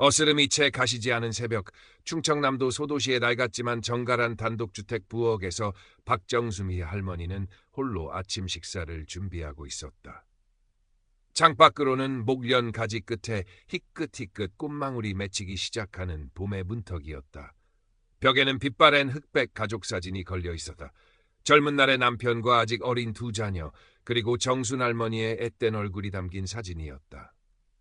어스름이 채 가시지 않은 새벽, 충청남도 소도시의 낡았지만 정갈한 단독주택 부엌에서 박정수미 할머니는 홀로 아침 식사를 준비하고 있었다. 창밖으로는 목련 가지 끝에 희끗희끗 꽃망울이 맺히기 시작하는 봄의 문턱이었다. 벽에는 빛바랜 흑백 가족 사진이 걸려 있었다. 젊은 날의 남편과 아직 어린 두 자녀, 그리고 정순 할머니의 앳된 얼굴이 담긴 사진이었다.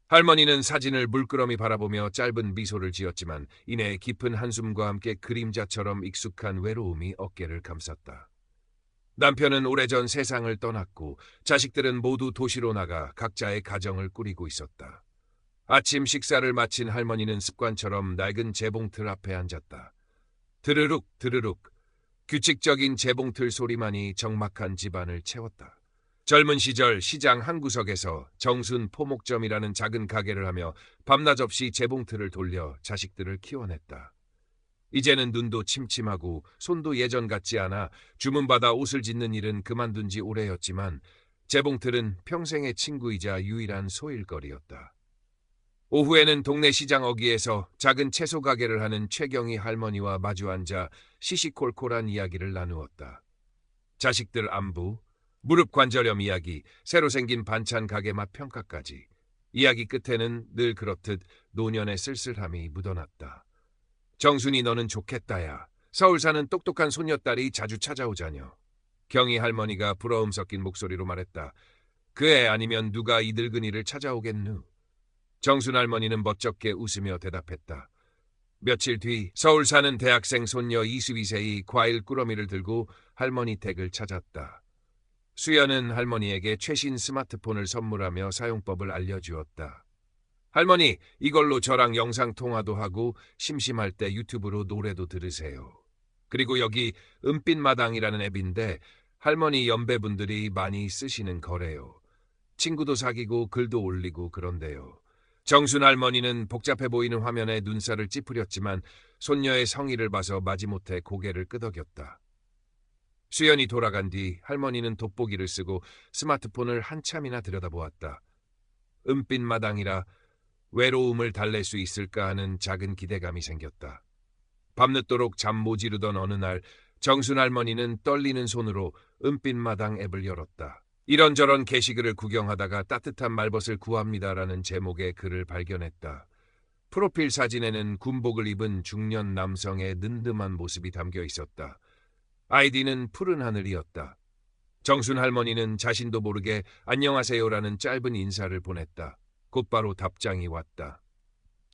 할머니는 사진을 물끄러미 바라보며 짧은 미소를 지었지만 이내 깊은 한숨과 함께 그림자처럼 익숙한 외로움이 어깨를 감쌌다. 남편은 오래전 세상을 떠났고 자식들은 모두 도시로 나가 각자의 가정을 꾸리고 있었다. 아침 식사를 마친 할머니는 습관처럼 낡은 재봉틀 앞에 앉았다. 드르륵 드르륵 규칙적인 재봉틀 소리만이 적막한 집안을 채웠다. 젊은 시절 시장 한 구석에서 정순 포목점이라는 작은 가게를 하며 밤낮 없이 재봉틀을 돌려 자식들을 키워냈다. 이제는 눈도 침침하고 손도 예전 같지 않아 주문받아 옷을 짓는 일은 그만둔 지 오래였지만 재봉틀은 평생의 친구이자 유일한 소일거리였다. 오후에는 동네 시장 어귀에서 작은 채소 가게를 하는 최경희 할머니와 마주 앉아 시시콜콜한 이야기를 나누었다. 자식들 안부, 무릎 관절염 이야기, 새로 생긴 반찬 가게 맛 평가까지. 이야기 끝에는 늘 그렇듯 노년의 쓸쓸함이 묻어났다. 정순이 너는 좋겠다야. 서울 사는 똑똑한 손녀딸이 자주 찾아오자녀. 경희 할머니가 부러움 섞인 목소리로 말했다. 그 애 아니면 누가 이 늙은이를 찾아오겠누. 정순 할머니는 멋쩍게 웃으며 대답했다. 며칠 뒤 서울 사는 대학생 손녀 22세의 과일 꾸러미를 들고 할머니 댁을 찾았다. 수연은 할머니에게 최신 스마트폰을 선물하며 사용법을 알려주었다. 할머니, 이걸로 저랑 영상통화도 하고 심심할 때 유튜브로 노래도 들으세요. 그리고 여기 은빛마당이라는 앱인데 할머니 연배분들이 많이 쓰시는 거래요. 친구도 사귀고 글도 올리고 그런데요. 정순 할머니는 복잡해 보이는 화면에 눈살을 찌푸렸지만 손녀의 성의를 봐서 마지못해 고개를 끄덕였다. 수연이 돌아간 뒤 할머니는 돋보기를 쓰고 스마트폰을 한참이나 들여다보았다. 은빛마당이라 외로움을 달랠 수 있을까 하는 작은 기대감이 생겼다. 밤늦도록 잠 못 이루던 어느 날 정순 할머니는 떨리는 손으로 은빛마당 앱을 열었다. 이런저런 게시글을 구경하다가 따뜻한 말벗을 구합니다라는 제목의 글을 발견했다. 프로필 사진에는 군복을 입은 중년 남성의 늠름한 모습이 담겨 있었다. 아이디는 푸른 하늘이었다. 정순 할머니는 자신도 모르게 안녕하세요라는 짧은 인사를 보냈다. 곧바로 답장이 왔다.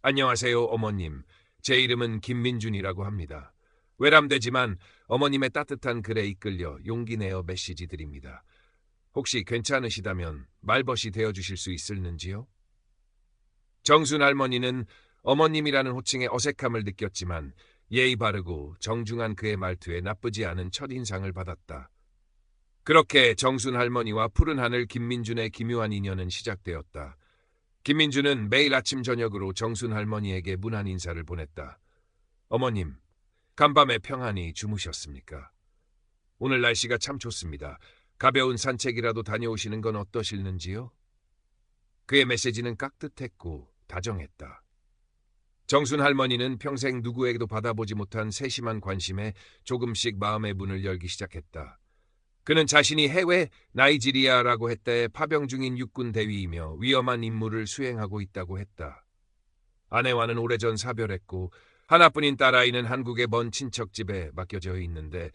안녕하세요 어머님. 제 이름은 김민준이라고 합니다. 외람되지만 어머님의 따뜻한 글에 이끌려 용기 내어 메시지 드립니다. 혹시 괜찮으시다면 말벗이 되어주실 수 있을는지요? 정순 할머니는 어머님이라는 호칭에 어색함을 느꼈지만 예의 바르고 정중한 그의 말투에 나쁘지 않은 첫인상을 받았다. 그렇게 정순 할머니와 푸른 하늘 김민준의 기묘한 인연은 시작되었다. 김민준은 매일 아침 저녁으로 정순 할머니에게 문안 인사를 보냈다. 어머님, 간밤에 평안히 주무셨습니까? 오늘 날씨가 참 좋습니다. 가벼운 산책이라도 다녀오시는 건 어떠실는지요? 그의 메시지는 깍듯했고 다정했다. 정순 할머니는 평생 누구에게도 받아보지 못한 세심한 관심에 조금씩 마음의 문을 열기 시작했다. 그는 자신이 해외 나이지리아라고 했때 파병 중인 육군 대위이며 위험한 임무를 수행하고 있다고 했다. 아내와는 오래전 사별했고 하나뿐인 딸아이는 한국의 먼 친척집에 맡겨져 있는데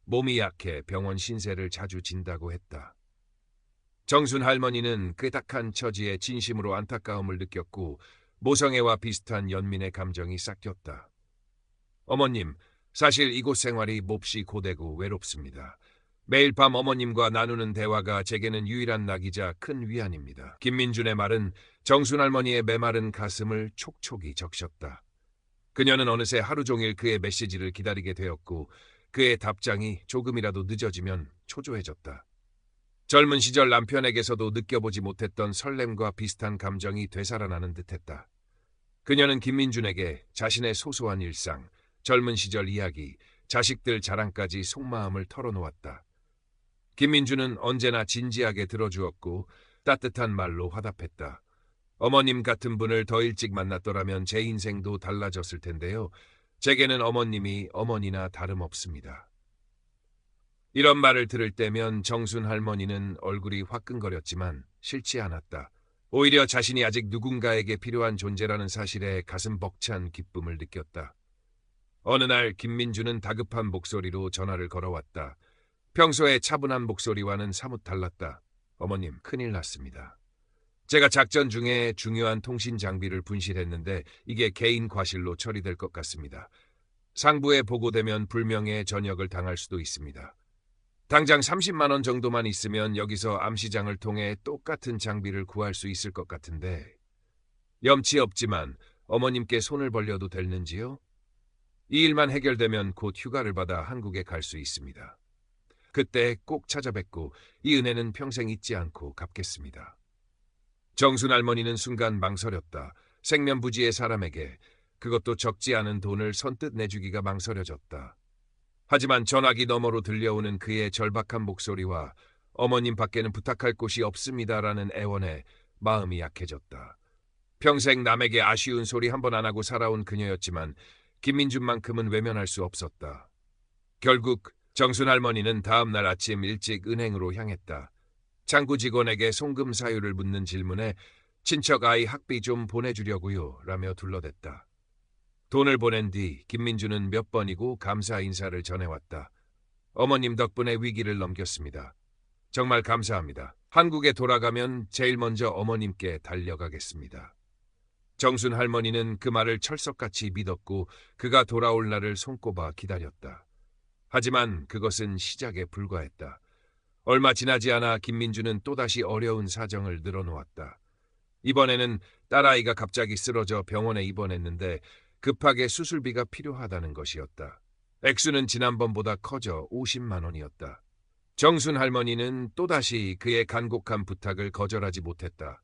몸이 약해 병원 신세를 자주 진다고 했다. 정순 할머니는 그 딱한 처지에 진심으로 안타까움을 느꼈고 모성애와 비슷한 연민의 감정이 싹꼈다. 어머님, 사실 이곳 생활이 몹시 고되고 외롭습니다. 매일 밤 어머님과 나누는 대화가 제게는 유일한 낙이자 큰 위안입니다. 김민준의 말은 정순 할머니의 메마른 가슴을 촉촉이 적셨다. 그녀는 어느새 하루 종일 그의 메시지를 기다리게 되었고 그의 답장이 조금이라도 늦어지면 초조해졌다. 젊은 시절 남편에게서도 느껴보지 못했던 설렘과 비슷한 감정이 되살아나는 듯했다. 그녀는 김민준에게 자신의 소소한 일상, 젊은 시절 이야기, 자식들 자랑까지 속마음을 털어놓았다. 김민준은 언제나 진지하게 들어주었고 따뜻한 말로 화답했다. 어머님 같은 분을 더 일찍 만났더라면 제 인생도 달라졌을 텐데요. 제게는 어머님이 어머니나 다름없습니다. 이런 말을 들을 때면 정순 할머니는 얼굴이 화끈거렸지만 싫지 않았다. 오히려 자신이 아직 누군가에게 필요한 존재라는 사실에 가슴 벅찬 기쁨을 느꼈다. 어느 날 김민주는 다급한 목소리로 전화를 걸어왔다. 평소의 차분한 목소리와는 사뭇 달랐다. 어머님, 큰일 났습니다. 제가 작전 중에 중요한 통신 장비를 분실했는데 이게 개인 과실로 처리될 것 같습니다. 상부에 보고되면 불명예의 전역을 당할 수도 있습니다. 당장 30만 원 정도만 있으면 여기서 암시장을 통해 똑같은 장비를 구할 수 있을 것 같은데 염치 없지만 어머님께 손을 벌려도 되는지요? 이 일만 해결되면 곧 휴가를 받아 한국에 갈 수 있습니다. 그때 꼭 찾아뵙고 이 은혜는 평생 잊지 않고 갚겠습니다. 정순 할머니는 순간 망설였다. 생면부지의 사람에게 그것도 적지 않은 돈을 선뜻 내주기가 망설여졌다. 하지만 전화기 너머로 들려오는 그의 절박한 목소리와 어머님 밖에는 부탁할 곳이 없습니다라는 애원에 마음이 약해졌다. 평생 남에게 아쉬운 소리 한 번 안 하고 살아온 그녀였지만 김민준만큼은 외면할 수 없었다. 결국 정순 할머니는 다음 날 아침 일찍 은행으로 향했다. 창구 직원에게 송금 사유를 묻는 질문에 친척 아이 학비 좀 보내주려고요 라며 둘러댔다. 돈을 보낸 뒤 김민주는 몇 번이고 감사 인사를 전해왔다. 어머님 덕분에 위기를 넘겼습니다. 정말 감사합니다. 한국에 돌아가면 제일 먼저 어머님께 달려가겠습니다. 정순 할머니는 그 말을 철석같이 믿었고 그가 돌아올 날을 손꼽아 기다렸다. 하지만 그것은 시작에 불과했다. 얼마 지나지 않아 김민주는 또다시 어려운 사정을 늘어놓았다. 이번에는 딸아이가 갑자기 쓰러져 병원에 입원했는데 급하게 수술비가 필요하다는 것이었다. 액수는 지난번보다 커져 50만 원이었다. 정순 할머니는 또다시 그의 간곡한 부탁을 거절하지 못했다.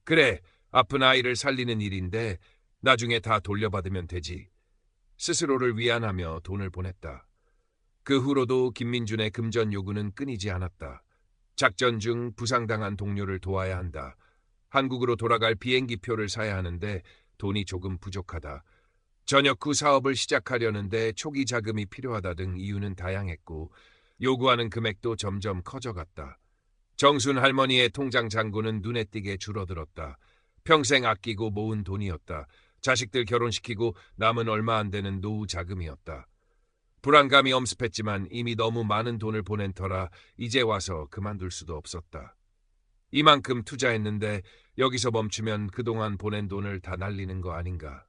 그래, 아픈 아이를 살리는 일인데 나중에 다 돌려받으면 되지. 스스로를 위안하며 돈을 보냈다. 그 후로도 김민준의 금전 요구는 끊이지 않았다. 작전 중 부상당한 동료를 도와야 한다. 한국으로 돌아갈 비행기표를 사야 하는데 돈이 조금 부족하다. 전역 후 사업을 시작하려는데 초기 자금이 필요하다 등 이유는 다양했고 요구하는 금액도 점점 커져갔다. 정순 할머니의 통장 잔고는 눈에 띄게 줄어들었다. 평생 아끼고 모은 돈이었다. 자식들 결혼시키고 남은 얼마 안 되는 노후 자금이었다. 불안감이 엄습했지만 이미 너무 많은 돈을 보낸 터라 이제 와서 그만둘 수도 없었다. 이만큼 투자했는데 여기서 멈추면 그동안 보낸 돈을 다 날리는 거 아닌가.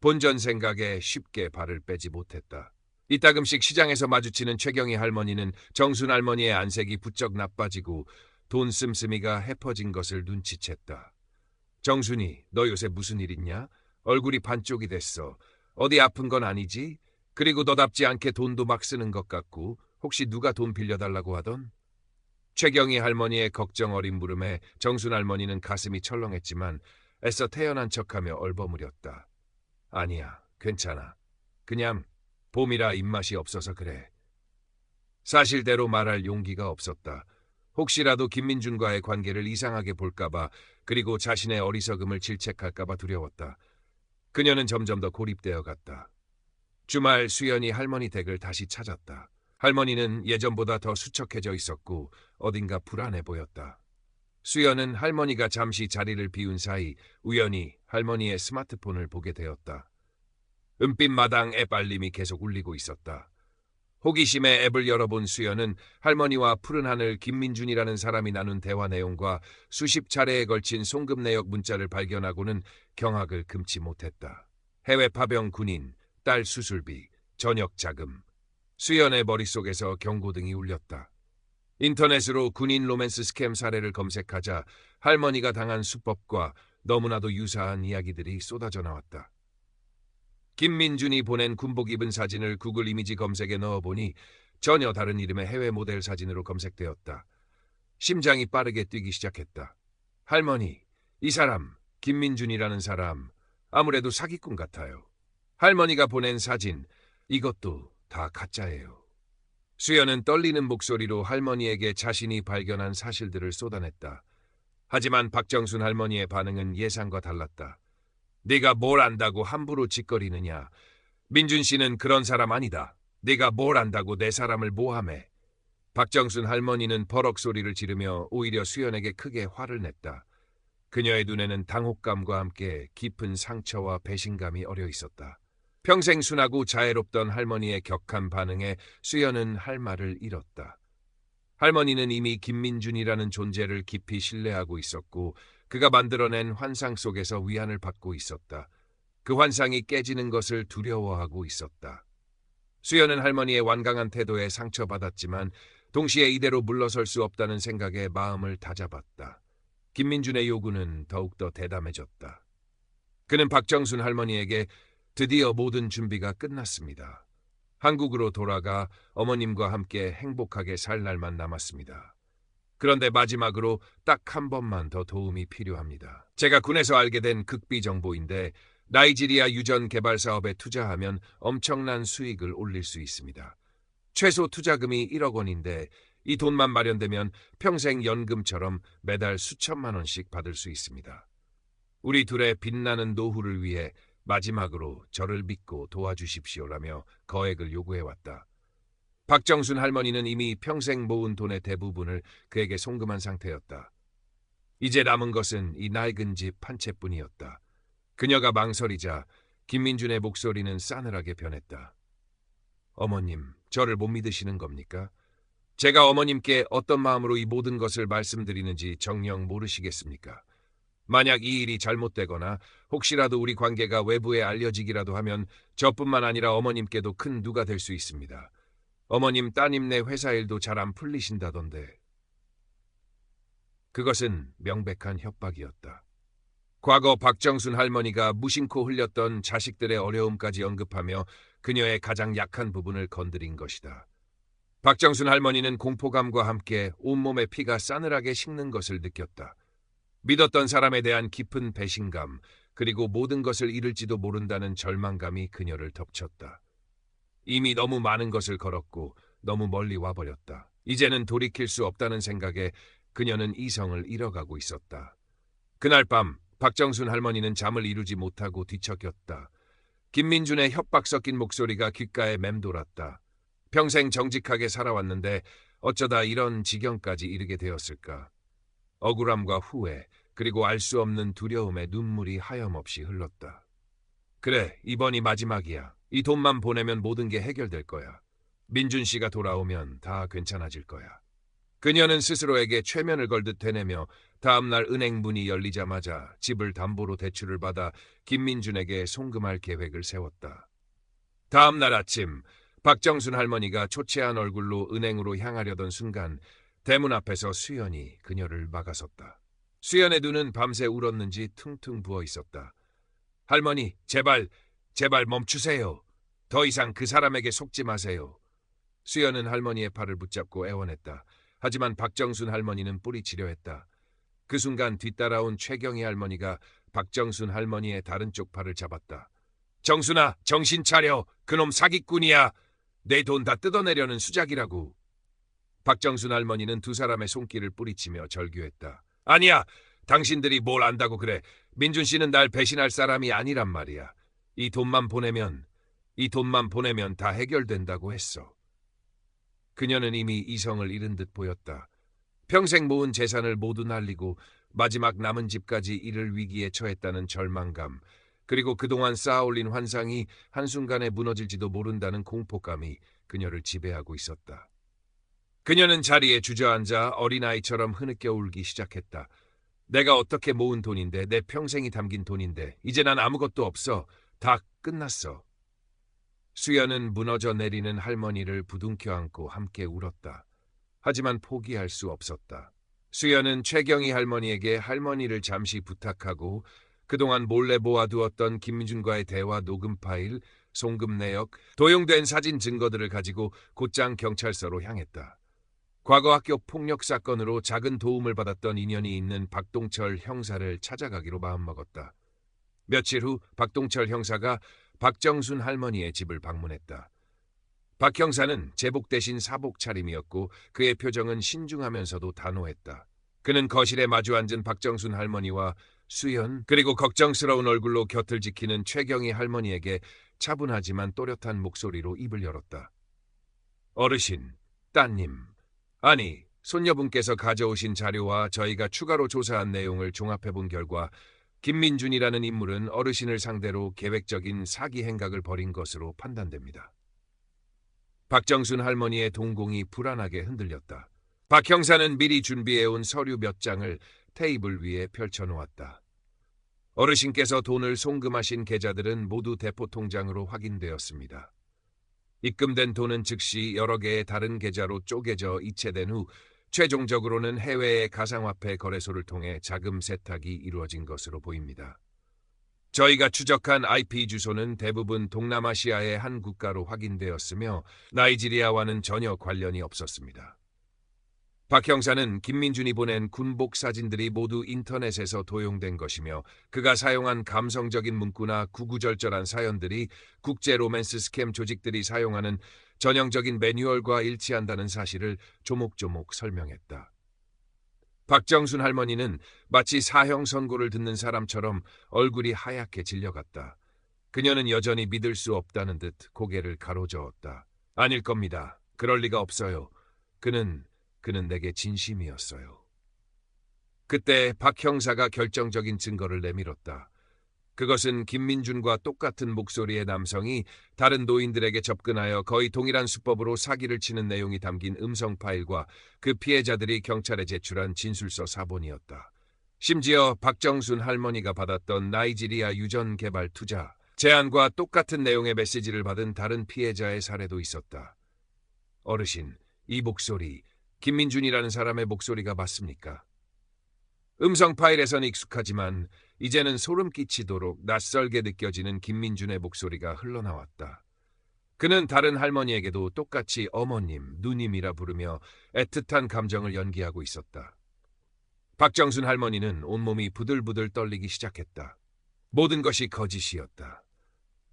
본전 생각에 쉽게 발을 빼지 못했다. 이따금씩 시장에서 마주치는 최경희 할머니는 정순 할머니의 안색이 부쩍 나빠지고 돈 씀씀이가 해퍼진 것을 눈치챘다. 정순이, 너 요새 무슨 일 있냐? 얼굴이 반쪽이 됐어. 어디 아픈 건 아니지? 그리고 너답지 않게 돈도 막 쓰는 것 같고 혹시 누가 돈 빌려달라고 하던? 최경희 할머니의 걱정 어린 물음에 정순 할머니는 가슴이 철렁했지만 애써 태연한 척하며 얼버무렸다. 아니야, 괜찮아. 그냥 봄이라 입맛이 없어서 그래. 사실대로 말할 용기가 없었다. 혹시라도 김민준과의 관계를 이상하게 볼까봐 그리고 자신의 어리석음을 질책할까봐 두려웠다. 그녀는 점점 더 고립되어 갔다. 주말 수연이 할머니 댁을 다시 찾았다. 할머니는 예전보다 더 수척해져 있었고 어딘가 불안해 보였다. 수연은 할머니가 잠시 자리를 비운 사이 우연히 할머니의 스마트폰을 보게 되었다. 은빛 마당 앱 알림이 계속 울리고 있었다. 호기심에 앱을 열어본 수연은 할머니와 푸른 하늘 김민준이라는 사람이 나눈 대화 내용과 수십 차례에 걸친 송금 내역 문자를 발견하고는 경악을 금치 못했다. 해외 파병 군인, 딸 수술비, 전역 자금. 수연의 머릿속에서 경고등이 울렸다. 인터넷으로 군인 로맨스 스캠 사례를 검색하자 할머니가 당한 수법과 너무나도 유사한 이야기들이 쏟아져 나왔다. 김민준이 보낸 군복 입은 사진을 구글 이미지 검색에 넣어보니 전혀 다른 이름의 해외 모델 사진으로 검색되었다. 심장이 빠르게 뛰기 시작했다. 할머니, 이 사람, 김민준이라는 사람, 아무래도 사기꾼 같아요. 할머니가 보낸 사진, 이것도 다 가짜예요. 수연은 떨리는 목소리로 할머니에게 자신이 발견한 사실들을 쏟아냈다. 하지만 박정순 할머니의 반응은 예상과 달랐다. 네가 뭘 안다고 함부로 짓거리느냐. 민준 씨는 그런 사람 아니다. 네가 뭘 안다고 내 사람을 모함해. 박정순 할머니는 버럭 소리를 지르며 오히려 수연에게 크게 화를 냈다. 그녀의 눈에는 당혹감과 함께 깊은 상처와 배신감이 어려 있었다. 평생 순하고 자애롭던 할머니의 격한 반응에 수연은 할 말을 잃었다. 할머니는 이미 김민준이라는 존재를 깊이 신뢰하고 있었고 그가 만들어낸 환상 속에서 위안을 받고 있었다. 그 환상이 깨지는 것을 두려워하고 있었다. 수연은 할머니의 완강한 태도에 상처받았지만 동시에 이대로 물러설 수 없다는 생각에 마음을 다잡았다. 김민준의 요구는 더욱더 대담해졌다. 그는 박정순 할머니에게 드디어 모든 준비가 끝났습니다. 한국으로 돌아가 어머님과 함께 행복하게 살 날만 남았습니다. 그런데 마지막으로 딱 한 번만 더 도움이 필요합니다. 제가 군에서 알게 된 극비 정보인데 나이지리아 유전 개발 사업에 투자하면 엄청난 수익을 올릴 수 있습니다. 최소 투자금이 1억 원인데 이 돈만 마련되면 평생 연금처럼 매달 수천만 원씩 받을 수 있습니다. 우리 둘의 빛나는 노후를 위해 마지막으로 저를 믿고 도와주십시오라며 거액을 요구해왔다. 박정순 할머니는 이미 평생 모은 돈의 대부분을 그에게 송금한 상태였다. 이제 남은 것은 이 낡은 집 한 채뿐이었다. 그녀가 망설이자 김민준의 목소리는 싸늘하게 변했다. 어머님, 저를 못 믿으시는 겁니까? 제가 어머님께 어떤 마음으로 이 모든 것을 말씀드리는지 정녕 모르시겠습니까? 만약 이 일이 잘못되거나 혹시라도 우리 관계가 외부에 알려지기라도 하면 저뿐만 아니라 어머님께도 큰 누가 될 수 있습니다. 어머님 따님네 회사 일도 잘 안 풀리신다던데. 그것은 명백한 협박이었다. 과거 박정순 할머니가 무심코 흘렸던 자식들의 어려움까지 언급하며 그녀의 가장 약한 부분을 건드린 것이다. 박정순 할머니는 공포감과 함께 온몸의 피가 싸늘하게 식는 것을 느꼈다. 믿었던 사람에 대한 깊은 배신감, 그리고 모든 것을 잃을지도 모른다는 절망감이 그녀를 덮쳤다. 이미 너무 많은 것을 걸었고 너무 멀리 와버렸다. 이제는 돌이킬 수 없다는 생각에 그녀는 이성을 잃어가고 있었다. 그날 밤 박정순 할머니는 잠을 이루지 못하고 뒤척였다. 김민준의 협박 섞인 목소리가 귓가에 맴돌았다. 평생 정직하게 살아왔는데 어쩌다 이런 지경까지 이르게 되었을까. 억울함과 후회, 그리고 알 수 없는 두려움에 눈물이 하염없이 흘렀다. 그래, 이번이 마지막이야. 이 돈만 보내면 모든 게 해결될 거야. 민준 씨가 돌아오면 다 괜찮아질 거야. 그녀는 스스로에게 최면을 걸듯 되뇌며 다음날 은행 문이 열리자마자 집을 담보로 대출을 받아 김민준에게 송금할 계획을 세웠다. 다음날 아침 박정순 할머니가 초췌한 얼굴로 은행으로 향하려던 순간 대문 앞에서 수연이 그녀를 막아섰다. 수연의 눈은 밤새 울었는지 퉁퉁 부어 있었다. 할머니, 제발 멈추세요. 더 이상 그 사람에게 속지 마세요. 수연은 할머니의 팔을 붙잡고 애원했다. 하지만 박정순 할머니는 뿌리치려 했다. 그 순간 뒤따라온 최경희 할머니가 박정순 할머니의 다른 쪽 팔을 잡았다. 정순아, 정신 차려. 그놈 사기꾼이야. 내 돈 다 뜯어내려는 수작이라고. 박정순 할머니는 두 사람의 손길을 뿌리치며 절규했다. 아니야. 당신들이 뭘 안다고 그래. 민준 씨는 날 배신할 사람이 아니란 말이야. 이 돈만 보내면 다 해결된다고 했어. 그녀는 이미 이성을 잃은 듯 보였다. 평생 모은 재산을 모두 날리고 마지막 남은 집까지 잃을 위기에 처했다는 절망감, 그리고 그동안 쌓아올린 환상이 한순간에 무너질지도 모른다는 공포감이 그녀를 지배하고 있었다. 그녀는 자리에 주저앉아 어린아이처럼 흐느껴 울기 시작했다. 내가 어떻게 모은 돈인데, 내 평생이 담긴 돈인데 이제 난 아무것도 없어. 다 끝났어. 수연은 무너져 내리는 할머니를 부둥켜 안고 함께 울었다. 하지만 포기할 수 없었다. 수연은 최경희 할머니에게 할머니를 잠시 부탁하고 그동안 몰래 모아두었던 김민준과의 대화 녹음 파일, 송금 내역, 도용된 사진 증거들을 가지고 곧장 경찰서로 향했다. 과거 학교 폭력 사건으로 작은 도움을 받았던 인연이 있는 박동철 형사를 찾아가기로 마음먹었다. 며칠 후 박동철 형사가 박정순 할머니의 집을 방문했다. 박 형사는 제복 대신 사복 차림이었고 그의 표정은 신중하면서도 단호했다. 그는 거실에 마주 앉은 박정순 할머니와 수연 그리고 걱정스러운 얼굴로 곁을 지키는 최경희 할머니에게 차분하지만 또렷한 목소리로 입을 열었다. 어르신, 따님, 아니 손녀분께서 가져오신 자료와 저희가 추가로 조사한 내용을 종합해본 결과 김민준이라는 인물은 어르신을 상대로 계획적인 사기 행각을 벌인 것으로 판단됩니다. 박정순 할머니의 동공이 불안하게 흔들렸다. 박 형사는 미리 준비해온 서류 몇 장을 테이블 위에 펼쳐놓았다. 어르신께서 돈을 송금하신 계좌들은 모두 대포통장으로 확인되었습니다. 입금된 돈은 즉시 여러 개의 다른 계좌로 쪼개져 이체된 후 최종적으로는 해외의 가상화폐 거래소를 통해 자금 세탁이 이루어진 것으로 보입니다. 저희가 추적한 IP 주소는 대부분 동남아시아의 한 국가로 확인되었으며 나이지리아와는 전혀 관련이 없었습니다. 박 형사는 김민준이 보낸 군복 사진들이 모두 인터넷에서 도용된 것이며 그가 사용한 감성적인 문구나 구구절절한 사연들이 국제 로맨스 스캠 조직들이 사용하는 전형적인 매뉴얼과 일치한다는 사실을 조목조목 설명했다. 박정순 할머니는 마치 사형 선고를 듣는 사람처럼 얼굴이 하얗게 질려갔다. 그녀는 여전히 믿을 수 없다는 듯 고개를 가로저었다. 아닐 겁니다. 그럴 리가 없어요. 그는 내게 진심이었어요. 그때 박 형사가 결정적인 증거를 내밀었다. 그것은 김민준과 똑같은 목소리의 남성이 다른 노인들에게 접근하여 거의 동일한 수법으로 사기를 치는 내용이 담긴 음성 파일과 그 피해자들이 경찰에 제출한 진술서 사본이었다. 심지어 박정순 할머니가 받았던 나이지리아 유전 개발 투자 제안과 똑같은 내용의 메시지를 받은 다른 피해자의 사례도 있었다. 어르신, 이 목소리, 김민준이라는 사람의 목소리가 맞습니까? 음성 파일에선 익숙하지만 이제는 소름 끼치도록 낯설게 느껴지는 김민준의 목소리가 흘러나왔다. 그는 다른 할머니에게도 똑같이 어머님, 누님이라 부르며 애틋한 감정을 연기하고 있었다. 박정순 할머니는 온몸이 부들부들 떨리기 시작했다. 모든 것이 거짓이었다.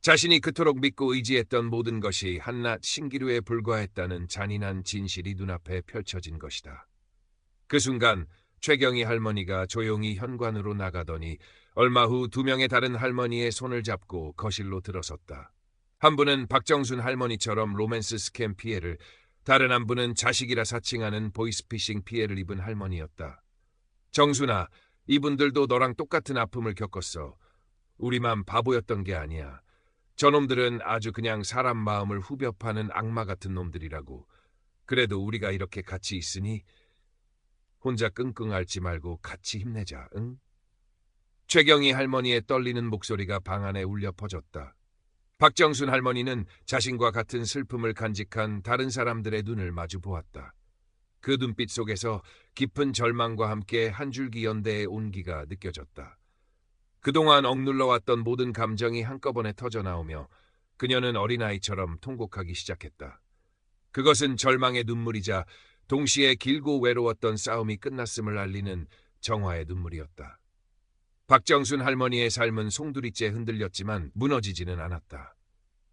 자신이 그토록 믿고 의지했던 모든 것이 한낱 신기루에 불과했다는 잔인한 진실이 눈앞에 펼쳐진 것이다. 그 순간 최경희 할머니가 조용히 현관으로 나가더니 얼마 후 두 명의 다른 할머니의 손을 잡고 거실로 들어섰다. 한 분은 박정순 할머니처럼 로맨스 스캠 피해를, 다른 한 분은 자식이라 사칭하는 보이스피싱 피해를 입은 할머니였다. 정순아, 이분들도 너랑 똑같은 아픔을 겪었어. 우리만 바보였던 게 아니야. 저놈들은 아주 그냥 사람 마음을 후벼 파는 악마 같은 놈들이라고. 그래도 우리가 이렇게 같이 있으니 혼자 끙끙 앓지 말고 같이 힘내자, 응? 최경희 할머니의 떨리는 목소리가 방 안에 울려 퍼졌다. 박정순 할머니는 자신과 같은 슬픔을 간직한 다른 사람들의 눈을 마주 보았다. 그 눈빛 속에서 깊은 절망과 함께 한 줄기 연대의 온기가 느껴졌다. 그동안 억눌러왔던 모든 감정이 한꺼번에 터져나오며 그녀는 어린아이처럼 통곡하기 시작했다. 그것은 절망의 눈물이자 동시에 길고 외로웠던 싸움이 끝났음을 알리는 정화의 눈물이었다. 박정순 할머니의 삶은 송두리째 흔들렸지만 무너지지는 않았다.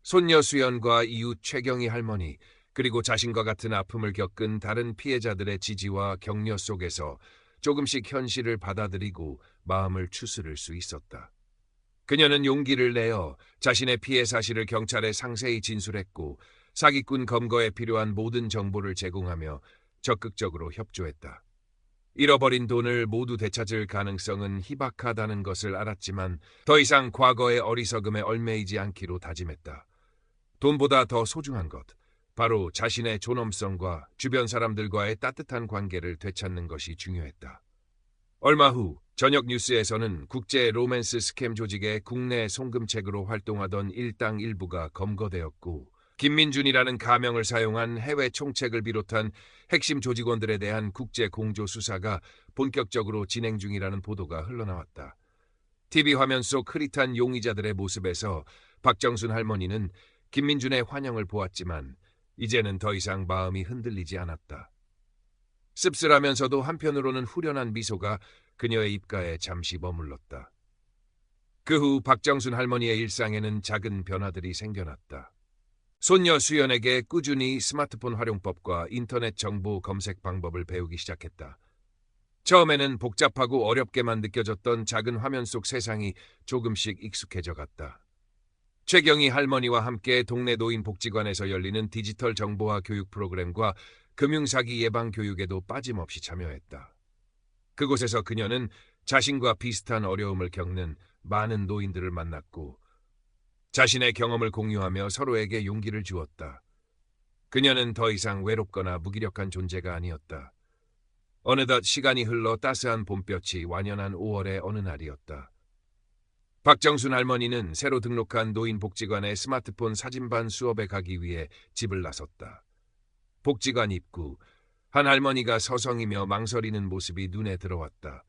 손녀 수연과 이웃 최경희 할머니, 그리고 자신과 같은 아픔을 겪은 다른 피해자들의 지지와 격려 속에서 조금씩 현실을 받아들이고 마음을 추스를 수 있었다. 그녀는 용기를 내어 자신의 피해 사실을 경찰에 상세히 진술했고 사기꾼 검거에 필요한 모든 정보를 제공하며 적극적으로 협조했다. 잃어버린 돈을 모두 되찾을 가능성은 희박하다는 것을 알았지만 더 이상 과거의 어리석음에 얽매이지 않기로 다짐했다. 돈보다 더 소중한 것, 바로 자신의 존엄성과 주변 사람들과의 따뜻한 관계를 되찾는 것이 중요했다. 얼마 후 저녁 뉴스에서는 국제 로맨스 스캠 조직의 국내 송금책으로 활동하던 일당 일부가 검거되었고 김민준이라는 가명을 사용한 해외 총책을 비롯한 핵심 조직원들에 대한 국제 공조 수사가 본격적으로 진행 중이라는 보도가 흘러나왔다. TV 화면 속 흐릿한 용의자들의 모습에서 박정순 할머니는 김민준의 환영을 보았지만 이제는 더 이상 마음이 흔들리지 않았다. 씁쓸하면서도 한편으로는 후련한 미소가 그녀의 입가에 잠시 머물렀다. 그 후 박정순 할머니의 일상에는 작은 변화들이 생겨났다. 손녀 수연에게 꾸준히 스마트폰 활용법과 인터넷 정보 검색 방법을 배우기 시작했다. 처음에는 복잡하고 어렵게만 느껴졌던 작은 화면 속 세상이 조금씩 익숙해져 갔다. 최경희 할머니와 함께 동네 노인복지관에서 열리는 디지털 정보화 교육 프로그램과 금융사기 예방 교육에도 빠짐없이 참여했다. 그곳에서 그녀는 자신과 비슷한 어려움을 겪는 많은 노인들을 만났고 자신의 경험을 공유하며 서로에게 용기를 주었다. 그녀는 더 이상 외롭거나 무기력한 존재가 아니었다. 어느덧 시간이 흘러 따스한 봄볕이 완연한 5월의 어느 날이었다. 박정순 할머니는 새로 등록한 노인복지관의 스마트폰 사진반 수업에 가기 위해 집을 나섰다. 복지관 입구, 한 할머니가 서성이며 망설이는 모습이 눈에 들어왔다.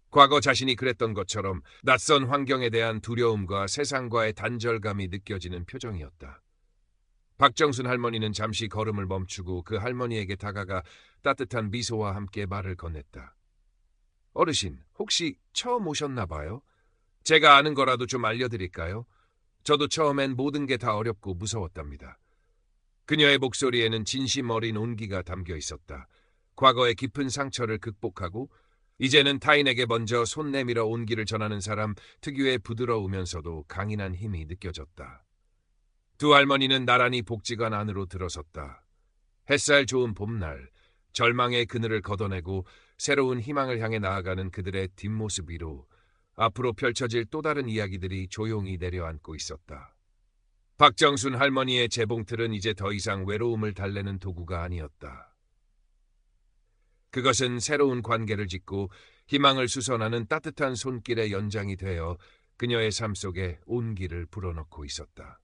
과거 자신이 그랬던 것처럼 낯선 환경에 대한 두려움과 세상과의 단절감이 느껴지는 표정이었다. 박정순 할머니는 잠시 걸음을 멈추고 그 할머니에게 다가가 따뜻한 미소와 함께 말을 건넸다. 어르신, 혹시 처음 오셨나 봐요? 제가 아는 거라도 좀 알려드릴까요? 저도 처음엔 모든 게 다 어렵고 무서웠답니다. 그녀의 목소리에는 진심 어린 온기가 담겨 있었다. 과거의 깊은 상처를 극복하고 이제는 타인에게 먼저 손 내밀어 온기를 전하는 사람 특유의 부드러우면서도 강인한 힘이 느껴졌다. 두 할머니는 나란히 복지관 안으로 들어섰다. 햇살 좋은 봄날, 절망의 그늘을 걷어내고 새로운 희망을 향해 나아가는 그들의 뒷모습 위로 앞으로 펼쳐질 또 다른 이야기들이 조용히 내려앉고 있었다. 박정순 할머니의 재봉틀은 이제 더 이상 외로움을 달래는 도구가 아니었다. 그것은 새로운 관계를 짓고 희망을 수선하는 따뜻한 손길의 연장이 되어 그녀의 삶 속에 온기를 불어넣고 있었다.